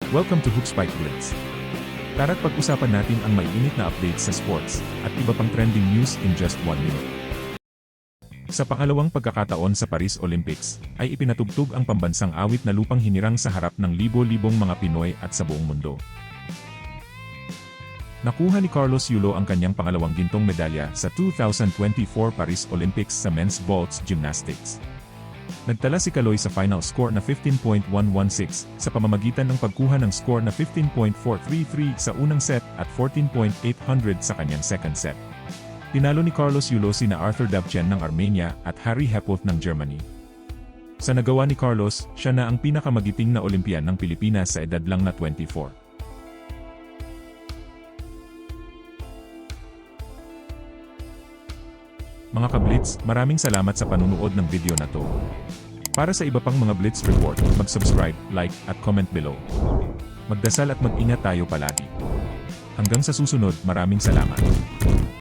Welcome to Hookspike Blitz. Tara't pag-usapan natin ang maiinit na updates sa sports at iba pang trending news in just 1 minute. Sa pangalawang pagkakataon sa Paris Olympics, ay ipinatugtog ang pambansang awit na Lupang Hinirang sa harap ng libo-libong mga Pinoy at sa buong mundo. Nakuha ni Carlos Yulo ang kanyang pangalawang gintong medalya sa 2024 Paris Olympics sa men's vault gymnastics. Nagtala si Kaloy sa final score na 15.116 sa pamamagitan ng pagkuha ng score na 15.433 sa unang set at 14.800 sa kanyang second set. Tinalo ni Carlos Yulo sina Arthur Dabchen ng Armenia at Harry Hepworth ng Germany. Sa nagawa ni Carlos, siya na ang pinakamagiting na Olympian ng Pilipinas sa edad lang na 24. Mga ka-Blitz, maraming salamat sa panunood ng video na to. Para sa iba pang mga Blitz report, mag-subscribe, like, at comment below. Magdasal at mag-ingat tayo palagi. Hanggang sa susunod, maraming salamat.